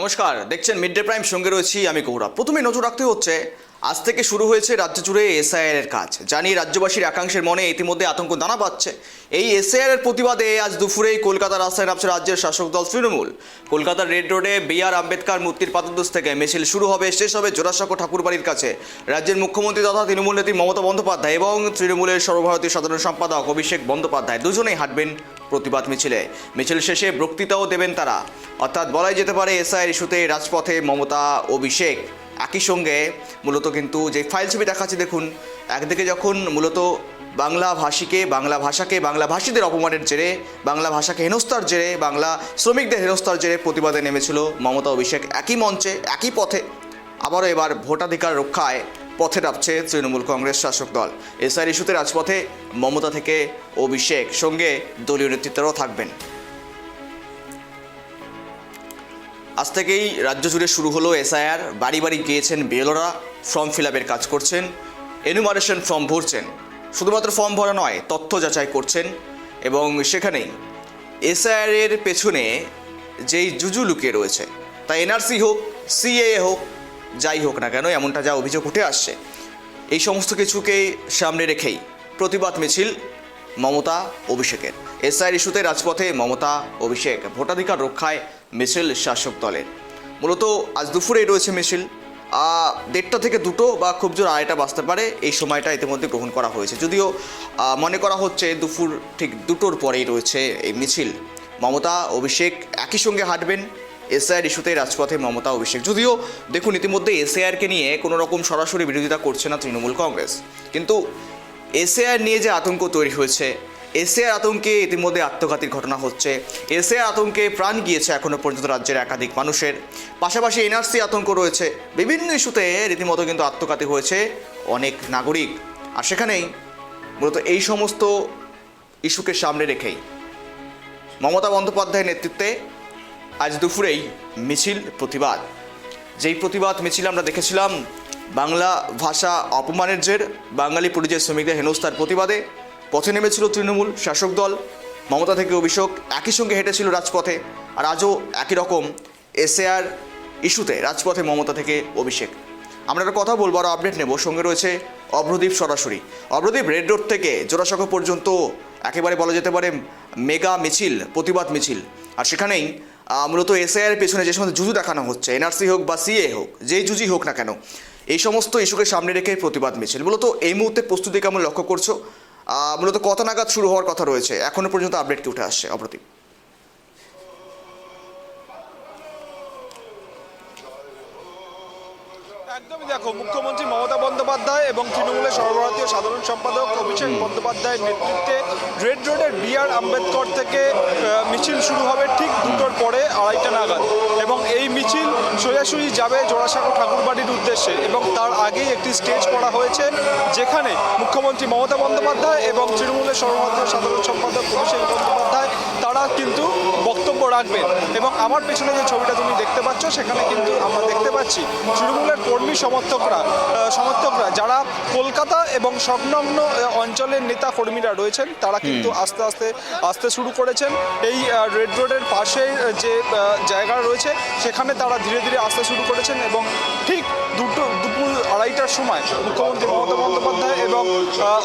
নমস্কার, দেখছেন mid day prime, সঙ্গে রয়েছি আমি গৌরব। প্রথমে নজর রাখতে হচ্ছে আজ থেকে শুরু হয়েছে রাজ্য জুড়ে এসআইআর এর কাজ। জানি রাজ্যবাসীর একাংশের মনে ইতিমধ্যে আতঙ্ক দানা বাঁধছে। এই এসআইআর এর প্রতিবাদে আজ দুপুরেই কলকাতার রাস্তায় নামছে রাজ্যের শাসক দল তৃণমূল। কলকাতার রেড রোডে বি.আর. আম্বেদকর মূর্তির পাদদেশ থেকে মিছিল শুরু হবে, শেষ হবে জোড়াসাঁকো ঠাকুরবাড়ির কাছে। রাজ্যের মুখ্যমন্ত্রী তথা তৃণমূল নেত্রী মমতা বন্দ্যোপাধ্যায় এবং তৃণমূলের সর্বভারতীয় সাধারণ সম্পাদক অভিষেক বন্দ্যোপাধ্যায় দুজনেই হাঁটবেন প্রতিবাদ মিছিলে। মিছিল শেষে বক্তৃতাও দেবেন তারা। অর্থাৎ বলাই যেতে পারে এসআইআর ইস্যুতে রাজপথে মমতা, অভিষেক। একই সঙ্গে মূলত কিন্তু যে ফাইল ছবি দেখাচ্ছে, দেখুন, একদিকে যখন মূলত বাংলা ভাষাকে বাংলা ভাষীদের অপমানের জেরে, বাংলা ভাষাকে হেনস্থার জেরে, বাংলা শ্রমিকদের হেনস্থার জেরে প্রতিবাদে নেমেছিল মমতা, অভিষেক একই মঞ্চে একই পথে। আবারও এবার ভোটাধিকার রক্ষায় পথে নামছে তৃণমূল কংগ্রেস শাসক দল। এসআইআর ইস্যুতে রাজপথে মমতা থেকে অভিষেক, সঙ্গে দলীয় নেতৃত্বরাও থাকবেন। আজ থেকেই রাজ্য জুড়ে শুরু হলো এসআইআর। বাড়ি বাড়ি গিয়েছেন বিএলওরা, ফর্ম ফিল আপের কাজ করছেন, এনুমারেশন ফর্ম ভরছেন। শুধুমাত্র ফর্ম ভরা নয়, তথ্য যাচাই করছেন। এবং সেখানেই এসআইআর এর পেছনে যেই জুজু লুকিয়ে রয়েছে, তা এনআরসি হোক, সিএএ হোক, যাই হোক না কেন, এমনটা যা অভিযোগ উঠে আসছে, এই সমস্ত কিছুকে সামনে রেখেই প্রতিবাদ মিছিল মমতা, অভিষেকের। এসআইআর ইস্যুতে রাজপথে মমতা, অভিষেক, ভোটাধিকার রক্ষায় মিছিল শাসক দলের। মূলত আজ দুপুরেই রয়েছে মিছিল। 1:30 থেকে 2 বা খুব জোর 2:30 বাজতে পারে, এই সময়টা ইতিমধ্যে গ্রহণ করা হয়েছে। যদিও মনে করা হচ্ছে দুপুর ঠিক 2টোর পরেই রয়েছে এই মিছিল। মমতা, অভিষেক একই সঙ্গে হাঁটবেন এসআইআর ইস্যুতে রাজপথে মমতা, অভিষেক। যদিও দেখুন, ইতিমধ্যে এসআইআরকে নিয়ে কোনো রকম সরাসরি বিরোধিতা করছে না তৃণমূল কংগ্রেস, কিন্তু এসআইআর নিয়ে যে আতঙ্ক তৈরি হয়েছে, এসআইআর আতঙ্কে ইতিমধ্যে আত্মঘাতীর ঘটনা হচ্ছে, এসআইআর আতঙ্কে প্রাণ গিয়েছে এখনও পর্যন্ত রাজ্যের একাধিক মানুষের। পাশাপাশি এনআরসি আতঙ্ক রয়েছে, বিভিন্ন ইস্যুতে রীতিমতো কিন্তু আত্মঘাতী হয়েছে অনেক নাগরিক। আর সেখানেই মূলত এই সমস্ত ইস্যুকে সামনে রেখেই মমতা বন্দ্যোপাধ্যায়ের নেতৃত্বে আজ দুপুরেই মিছিল, প্রতিবাদ। যেই প্রতিবাদ মিছিল আমরা দেখেছিলাম বাংলা ভাষা অপমানের জের, বাঙালি পরিযায়ী শ্রমিকদের হেনস্থার প্রতিবাদে পথে নেমেছিল তৃণমূল শাসক দল। মমতা থেকে অভিষেক একই সঙ্গে হেঁটেছিল রাজপথে। আর আজও একই রকম এসআইআর ইস্যুতে রাজপথে মমতা থেকে অভিষেক। আমরা একটা কথা বলবো, আরও আপডেট নেব। সঙ্গে রয়েছে অভ্রদীপ সরাসরি। অভ্রদীপ, রেড রোড থেকে জোড়াসাঁকো পর্যন্ত একেবারে বলা যেতে পারে মেগা মিছিল, প্রতিবাদ মিছিল। আর সেখানেই মূলত এসআইআর পেছনে যে সমস্ত জুজু দেখানো হচ্ছে, এনআরসি হোক বা সিএ হোক, যেই জুজুই হোক না কেন, এই সমস্ত ইস্যুকে সামনে রেখে প্রতিবাদ মিছিল। মূলত এই মুহূর্তে প্রস্তুতি কেমন লক্ষ্য করছো? মূলত কত নাগাদ শুরু হওয়ার কথা রয়েছে? এখনো পর্যন্ত আপডেট কি উঠে আসছে অপ্রতিম? একদমই দেখো, মুখ্যমন্ত্রী মমতা বন্দ্যোপাধ্যায় এবং তৃণমূলের সর্বভারতীয় সাধারণ সম্পাদক অভিষেক বন্দ্যোপাধ্যায়ের নেতৃত্বে রেড রোডের বি.আর. আম্বেদকর থেকে মিছিল শুরু হবে ঠিক 2টোর পরে 2:30 নাগাদ। এবং এই মিছিল সোজাসুজি যাবে জোড়াসাঁকো ঠাকুরবাড়ির উদ্দেশ্যে। এবং তার আগেই একটি স্টেজ করা হয়েছে, যেখানে মুখ্যমন্ত্রী মমতা বন্দ্যোপাধ্যায় এবং তৃণমূলের সর্বভারতীয় সাধারণ সম্পাদক অভিষেক বন্দ্যোপাধ্যায় তারা কিন্তু বক্তব্য রাখবেন। এবং আমার পেছনে যে ছবিটা তুমি দেখতে পাচ্ছ, সেখানে কিন্তু আমরা দেখতে পাচ্ছি তৃণমূলের কর্মী সমর্থকরা যারা কলকাতা এবং সংলগ্ন অঞ্চলের নেতা কর্মীরা রয়েছেন, তারা কিন্তু আস্তে আস্তে আসতে শুরু করেছেন। এই রেড রোডের পাশে যে জায়গা রয়েছে, সেখানে তারা ধীরে ধীরে আসতে শুরু করেছেন। এবং ঠিক দুপুর 2:30টার সময় মুখ্যমন্ত্রী মমতা বন্দ্যোপাধ্যায় এবং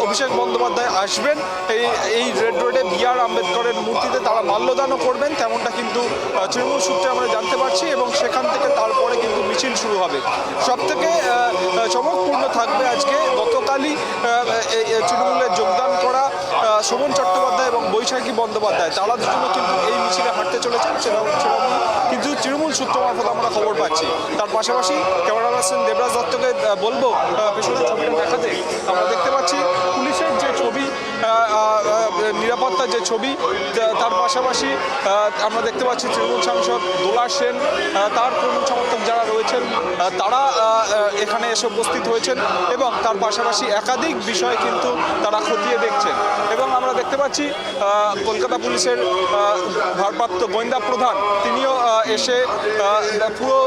অভিষেক বন্দ্যোপাধ্যায় আসবেন। এই রেড রোডে বি.আর. আম্বেদকরের মূর্তিতে তারা মাল্যদানও করবেন, তেমনটা কিন্তু তৃণমূল সূত্রে আমরা জানতে পারছি। এবং সেখান থেকে তারপরে কিন্তু মিছিল শুরু হবে। সবথেকে চমকপূর্ণ থাকবে আজকে, গতকালই তৃণমূলে যোগদান করা শোভন চট্টোপাধ্যায় এবং বৈশাখী বন্দ্যোপাধ্যায়, তারা দুজনে কিন্তু এই মিছিলে হাঁটতে চলেছেন, সেরকম কিন্তু তৃণমূল সূত্র মারফত আমরা খবর পাচ্ছি। তার পাশাপাশি ক্যামেরা পার্সন দেবরাজ দত্তকে বলবো পেছনের ছবিটা দেখাতে। আমরা দেখতে পাচ্ছি পুলিশের যে ছবি, নিরাপত্তার যে ছবি, তার পাশাপাশি আমরা দেখতে পাচ্ছি তৃণমূল সাংসদ দোলা সেন, তার কর্মী সমর্থক যারা রয়েছেন, তারা এখানে এসে উপস্থিত হয়েছেন। এবং তার পাশাপাশি একাধিক বিষয় কিন্তু তারা খতিয়ে দেখছেন। এবং আমরা দেখতে পাচ্ছি কলকাতা পুলিশের ভারপ্রাপ্ত গোয়েন্দা প্রধান, তিনিও এসে পুরো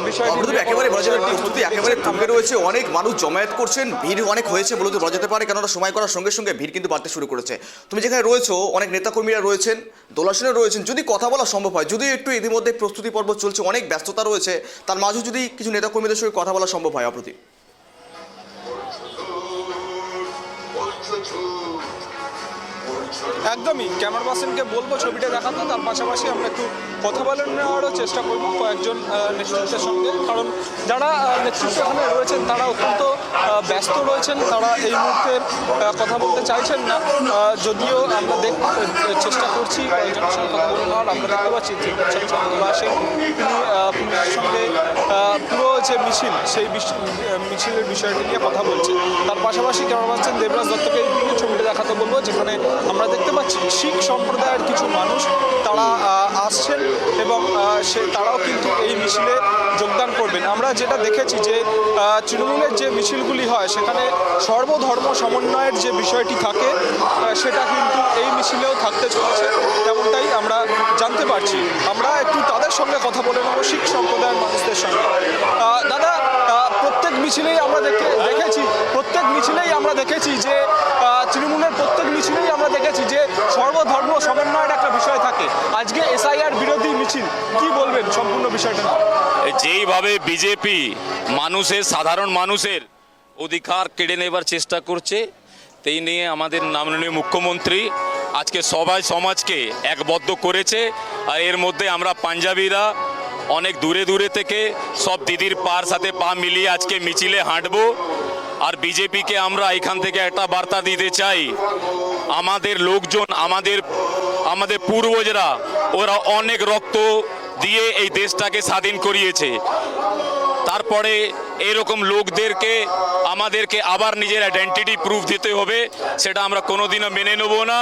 বিষয়টি একেবারে প্রস্তুতি একেবারে তুঙ্গে রয়েছে। অনেক মানুষ জমায়েত করছেন, ভিড় অনেক হয়েছে বলে বলা যেতে পারে, কেননা সময় করার সঙ্গে সঙ্গে ভিড় কিন্তু বাড়তে শুরু করেছে। তুমি যেখানে রয়েছো অনেক নেতাকর্মীরা রয়েছেন, দোলাসেনও রয়েছেন, যদি কথা বলা সম্ভব হয়, যদি একটু ইতিমধ্যে প্রস্তুতি পর্ব চলছে, অনেক ব্যস্ততা রয়েছে, তার মাঝেও যদি কিছু নেতাকর্মীদের সঙ্গে কথা বলা সম্ভব হয় অপ্রতিম। একদমই, ক্যামেরা পার্সনকে বলবো ছবিটা দেখাতে, তার পাশাপাশি আমরা একটু কথা বলে নেওয়ারও চেষ্টা করব কয়েকজন নেতৃত্বের সঙ্গে, কারণ যারা নেতৃত্ব এখানে রয়েছেন তারা অত্যন্ত ব্যস্ত রয়েছেন, তারা এই মুহূর্তে কথা বলতে চাইছেন না, যদিও আমরা চেষ্টা করছি কয়েকজনের সঙ্গে কথা বলে নেওয়ার। আমরা দেখতে পাচ্ছি যে আসেন তিনি পুলিশের সঙ্গে পুরো যে মিছিল সেই মিছিলের বিষয়টি নিয়ে কথা বলছে। তার পাশাপাশি ক্যামেরা পার্সন দেবরাজ দত্তকে এই দিকে ছবিটা দেখাতে বলবো, যেখানে আমরা দেখতে পাচ্ছি শিখ সম্প্রদায়ের কিছু মানুষ তারা আসছেন এবং তারাও কিন্তু এই মিছিলে যোগদান করবেন। আমরা যেটা দেখেছি যে তৃণমূলের যে মিছিলগুলি হয় সেখানে সর্বধর্ম সমন্বয়ের যে বিষয়টি থাকে সেটা কিন্তু এই মিছিলেও থাকতে চলেছে, তেমনটাই আমরা জানতে পারছি। আমরা একটু তাদের সঙ্গে কথা বলে নেব, শিখ সম্প্রদায়ের মানুষদের সঙ্গে। দাদা, প্রত্যেক মিছিলেই আমরা দেখেছি যে তৃণমূলের প্রত্যেক মিছিলেই আমরা দেখেছি যে সর্বধর্ম সমন্বয়ের একটা বিষয় থাকে। আজকে এসআইআর বিরোধী মিছিল, কি বলবেন সম্পূর্ণ বিষয়টা? যেইভাবে বিজেপি সাধারণ মানুষের অধিকার কেড়ে নেবার চেষ্টা করছে, সেই নিয়ে আমাদের মাননীয় মুখ্যমন্ত্রী আজকে সবাই সমাজকে একবদ্ধ করেছে। আর এর মধ্যে আমরা পাঞ্জাবিরা অনেক দূরে দূরে থেকে সব দিদির পার সাথে পা মিলিয়ে আজকে মিছিলে হাঁটবো। আর বিজেপিকে আমরা এখান থেকে একটা বার্তা দিতে চাই, আমাদের লোকজন, আমাদের পূর্বজরা ওরা অনেক রক্ত দিয়ে এই দেশটাকে স্বাধীন করিয়েছে। তারপরে এরকম লোকদেরকে আমাদেরকে আবার নিজের আইডেন্টিটি প্রুফ দিতে হবে, সেটা আমরা কোনোদিনও মেনে নেব না।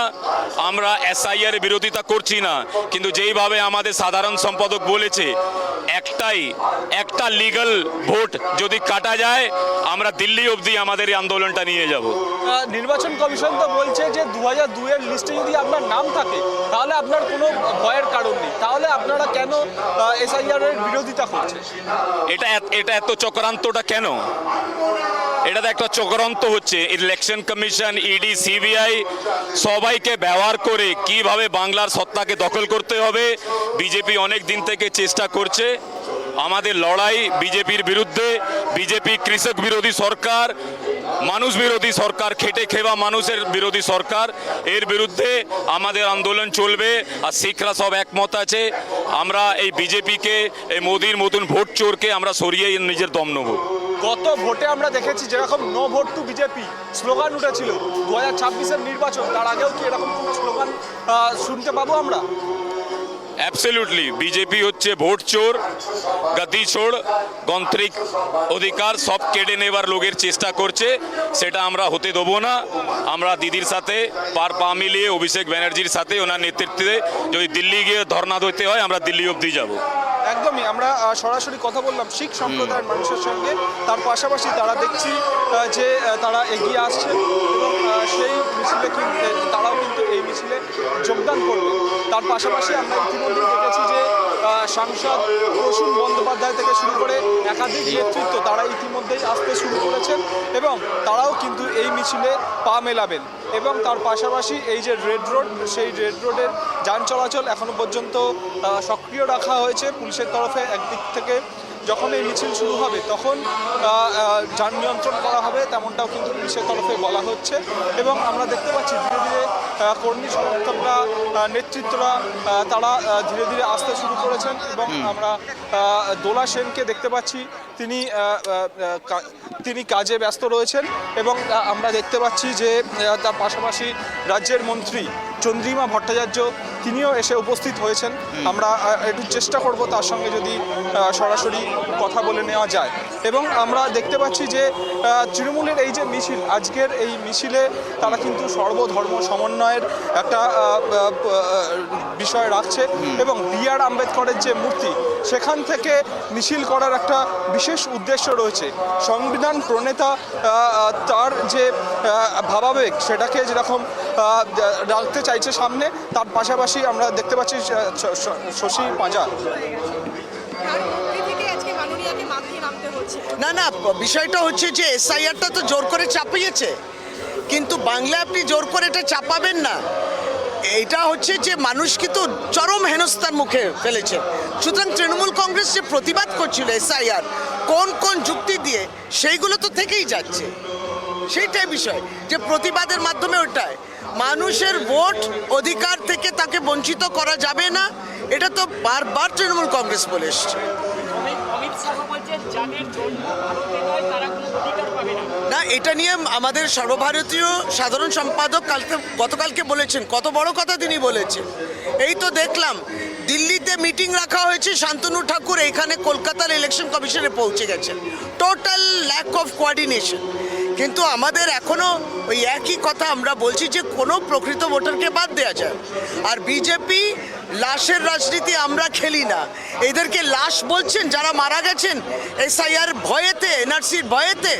আমরা এসআইআর বিরোধিতা করছি না, কিন্তু যেইভাবে আমাদের সাধারণ সম্পাদক বলেছে একটা লিগ্যাল ভোট যদি কাটা যায়, আমরা দিল্লি অবধি আমাদের এই আন্দোলনটা নিয়ে যাব। নির্বাচন কমিশন তো বলছে যে 2002-এর লিস্টে যদি আপনার নাম থাকে তাহলে আপনার কোনো ভয়ের কারণ নেই, তাহলে আপনারা কেন এসআইআর এর বিরোধিতা করছেন? এটা এত চক্রান্তটা কেন? এটা তো একটা চক্রান্ত হচ্ছে। ইলেকশন কমিশন, ইডি, সিবিআই সবাইকে ব্যবহার করে কিভাবে বাংলার সত্তাকে দখল করতে হবে বিজেপি অনেক দিন থেকে চেষ্টা করছে। আমাদের লড়াই বিজেপির বিরুদ্ধে। বিজেপি কৃষক বিরোধী সরকার, মানুষ বিরোধী সরকার, খেটে খেবা মানুষের বিরোধী সরকার, এর বিরুদ্ধে আমাদের আন্দোলন চলবে। আর শিখরা সব একমত আছে, আমরা এই বিজেপিকে, এই মোদির মতন ভোট চোরকে আমরা সরিয়ে নিজের দম নেব। গত ভোটে আমরা দেখেছি যেরকম no vote to BJP slogan উঠেছিল, 2026-এর নির্বাচন, তার আগেও কি এরকম কোনো স্লোগান শুনতে পাবো আমরা? অ্যাবসলিউটলি, বিজেপি হচ্ছে ভোট চোর, গদি ছোড়, গণতান্ত্রিক অধিকার সব কেড়ে নেবার লোকের চেষ্টা করছে, সেটা আমরা হতে দেবো না। আমরা দিদির সাথে পা মিলিয়ে অভিষেক ব্যানার্জির সাথে ওনার নেতৃত্বে যদি দিল্লি গিয়ে ধর্ণা দিতে হয়, আমরা দিল্লি অবধি যাব। একদমই, আমরা সরাসরি কথা বললাম শিখ সম্প্রদায়ের মানুষের সঙ্গে, তার পাশাপাশি তারা দেখছি যে তারা এগিয়ে আসছে এবং সেই মিছিলে তারাও কিন্তু এই মিছিলে যোগদান করবে। তার পাশাপাশি আমরা ইতিমধ্যেই দেখেছি যে সাংসদ প্রসূন বন্দ্যোপাধ্যায় থেকে শুরু করে একাধিক নেতৃত্ব তারা ইতিমধ্যেই আসতে শুরু করেছেন এবং তারাও কিন্তু এই মিছিলে পা মেলাবেন। এবং তার পাশাপাশি এই যে রেড রোড, সেই রেড রোডের যান চলাচল এখনো পর্যন্ত সক্রিয় রাখা হয়েছে পুলিশের তরফে। একদিক থেকে যখন এই মিছিল শুরু হবে তখন যান নিয়ন্ত্রণ করা হবে, তেমনটাও কিন্তু পুলিশের তরফে বলা হচ্ছে। এবং আমরা দেখতে পাচ্ছি ধীরে ধীরে কর্মী সমর্থকরা, নেতৃত্বরা তারা ধীরে ধীরে আসতে শুরু করেছেন এবং আমরা দোলা সেনকে দেখতে পাচ্ছি, তিনি কাজে ব্যস্ত রয়েছেন এবং আমরা দেখতে পাচ্ছি যে তার পাশাপাশি রাজ্যের মন্ত্রী চন্দ্রিমা ভট্টাচার্য তিনিও এসে উপস্থিত হয়েছেন। আমরা একটু চেষ্টা করব তার সঙ্গে যদি সরাসরি কথা বলে নেওয়া যায়। এবং আমরা দেখতে পাচ্ছি যে তৃণমূলের এই যে মিছিল, আজকের এই মিছিলে তারা কিন্তু সর্বধর্ম সমন্বয়ের একটা বিষয় রাখছে এবং বি.আর. আম্বেদকরের যে মূর্তি, সেখান থেকে মিছিল করার একটা বিশেষ উদ্দেশ্য রয়েছে। সংবিধান প্রণেতা তার যে ভাবাবেগ সেটাকে যেরকম রাখতে চাইছে সামনে, তার পাশাপাশি আমরা দেখতে পাচ্ছি শশী পাঁজা। না, বিষয়টা হচ্ছে যে এসআইআরটা তো জোর করে চাপিয়েছে। কিন্তু বাংলা আপনি জোর করে এটা চাপাবেন না। এটা হচ্ছে যে মানুষ কিন্তু চরম হেনস্থার মুখে ফেলেছে। সুতরাং তৃণমূল কংগ্রেস যে প্রতিবাদ করছিল এসআইআর কোন কোন যুক্তি দিয়ে, সেইগুলো তো থেকেই যাচ্ছে। সেইটাই বিষয়, যে প্রতিবাদের মাধ্যমে ওটাই মানুষের ভোট অধিকার থেকে তাকে বঞ্চিত করা যাবে না, এটা তো বারবার তৃণমূল কংগ্রেস বলে এসছে। অমিত শাহ বলছেন যাদের জন্ম ভারতে নয় তারা কোনো অধিকার পাবে না। না, এটা নিয়ে আমাদের সর্বভারতীয় সাধারণ সম্পাদক গতকালকে বলেছেন, কত বড় কথা তিনি বলেছেন। এই তো দেখলাম দিল্লিতে মিটিং রাখা হয়েছে, শান্তনু ঠাকুর এখানে কলকাতার ইলেকশন কমিশনে পৌঁছে গেছেন। Total lack of coordination. কিন্তু আমাদের এখনো ওই একই কথা আমরা বলছি যে কোনো প্রকৃত ভোটারকে বাদ দেওয়া যায়। আর বিজেপি লাশের রাজনীতি আমরা খেলি না। এদেরকে লাশ বলছেন যারা মারা গেছেন এসআইআর ভয়েতে, এনআরসির ভয়েতে।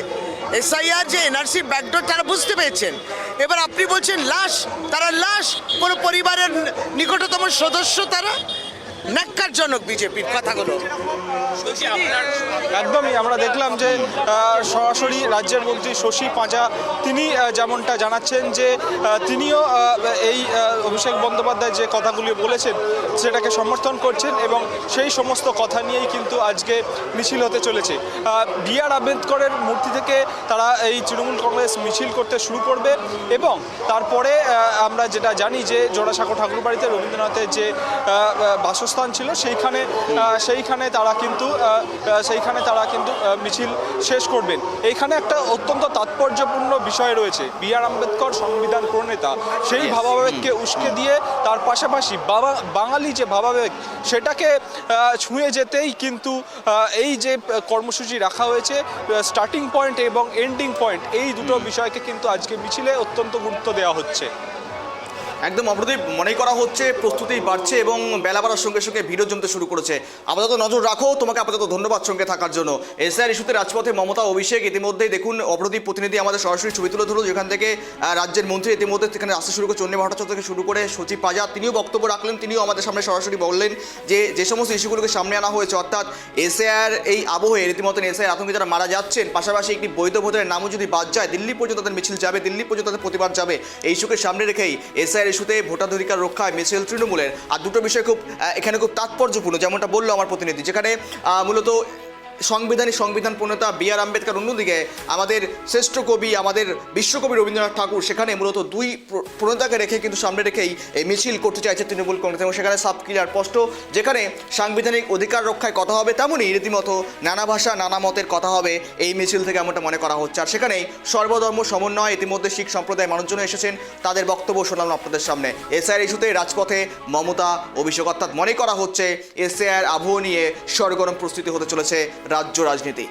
এসআইআর যে এনআরসির ব্যাকডোর তারা বুঝতে পেরেছেন। এবার আপনি বলছেন লাশ, তারা লাশ, কোনো পরিবারের নিকটতম সদস্য তারা। ন্যাক্কারজনক বিজেপির কথাগুলো। একদমই আমরা দেখলাম যে সরাসরি রাজ্যের মন্ত্রী শশী পাঁজা তিনি যেমনটা জানাচ্ছেন যে তিনিও এই অভিষেক বন্দ্যোপাধ্যায় যে কথাগুলি বলেছেন সেটাকে সমর্থন করছেন এবং সেই সমস্ত কথা নিয়েই কিন্তু আজকে মিছিল হতে চলেছে। বি.আর. আম্বেদকরের মূর্তি থেকে তারা এই তৃণমূল কংগ্রেস মিছিল করতে শুরু করবে এবং তারপরে আমরা যেটা জানি যে জোড়াসাঁকো ঠাকুরবাড়িতে রবীন্দ্রনাথের যে বাসস্থান ছিল সেইখানে তারা কিন্তু মিছিল শেষ করবেন। এইখানে একটা অত্যন্ত তাৎপর্যপূর্ণ বিষয় রয়েছে। বি.আর. আম্বেদকর সংবিধান প্রণেতা, সেই ভাবাবেগকে উস্কে দিয়ে তার পাশাপাশি বাঙালি যে ভাবাবেগ সেটাকে ছুঁয়ে যেতেই কিন্তু এই যে কর্মসূচি রাখা হয়েছে, স্টার্টিং পয়েন্ট এবং এন্ডিং পয়েন্ট, এই দুটো বিষয়কে কিন্তু আজকে মিছিলে অত্যন্ত গুরুত্ব দেওয়া হচ্ছে। একদম অপ্রদীপ, মনে করা হচ্ছে প্রস্তুতি বাড়ছে এবং বেলা বাড়ার সঙ্গে সঙ্গে ভিড়ও জমতে শুরু করেছে। আপাতত নজর রাখো, তোমাকে আপাতত ধন্যবাদ সঙ্গে থাকার জন্য। এসআইআর ইস্যুতে রাজপথে মমতা অভিষেক, ইতিমধ্যেই দেখুন অপ্রদীপ প্রতিনিধি আমাদের সরাসরি ছবি তুলে ধরল, যেখান থেকে রাজ্যের মন্ত্রী ইতিমধ্যে সেখানে আসতে শুরু করে চন্ডী ভট্টাচার্য থেকে শুরু করে সচিব পাজা তিনিও বক্তব্য রাখলেন। তিনিও আমাদের সামনে সরাসরি বললেন যে সমস্ত ইস্যুগুলোকে সামনে আনা হয়েছে, অর্থাৎ এসআইআর এই আবহে রীতিমতো এসআইআর আতঙ্কে যারা মারা যাচ্ছেন, পাশাপাশি একটি বৈধ ভোটারের নামও যদি বাদ যায়, দিল্লি পর্যন্ত তাদের মিছিল যাবে, দিল্লি পর্যন্ত তাদের প্রতিবাদ যাবে। এই ইস্যুকে সামনে রেখেই এসআইআর ইস্যুতে ভোটাধিকার রক্ষায় মিছিল তৃণমূলের। আর দুটো বিষয় এখানে খুব তাৎপর্যপূর্ণ, যেমনটা বললো আমার প্রতিনিধি, যেখানে মূলত সংবিধান প্রণেতা বি.আর. আম্বেদকর, অন্যদিকে আমাদের শ্রেষ্ঠ কবি, আমাদের বিশ্বকবি রবীন্দ্রনাথ ঠাকুর, সেখানে মূলত দুই প্রণেতাকে রেখে কিন্তু সামনে রেখেই এই মিছিল করতে চাইছে তৃণমূল কংগ্রেস। এবং সেখানে সাব ক্লিয়ার স্পষ্ট, যেখানে সাংবিধানিক অধিকার রক্ষায় কথা হবে, তেমনই রীতিমতো নানা ভাষা নানা মতের কথা হবে এই মিছিল থেকে, এমনটা মনে করা হচ্ছে। আর সেখানেই সর্বধর্ম সমন্বয়, ইতিমধ্যে শিখ সম্প্রদায়ের মানুষজন এসেছেন, তাদের বক্তব্য শোনালাম আপনাদের সামনে। এসআইআর ইস্যুতে রাজপথে মমতা অভিষেক, অর্থাৎ মনে করা হচ্ছে এসআইআর আবহ নিয়ে সরগরম প্রস্তুতি হতে চলেছে রাজ্য রাজনীতি।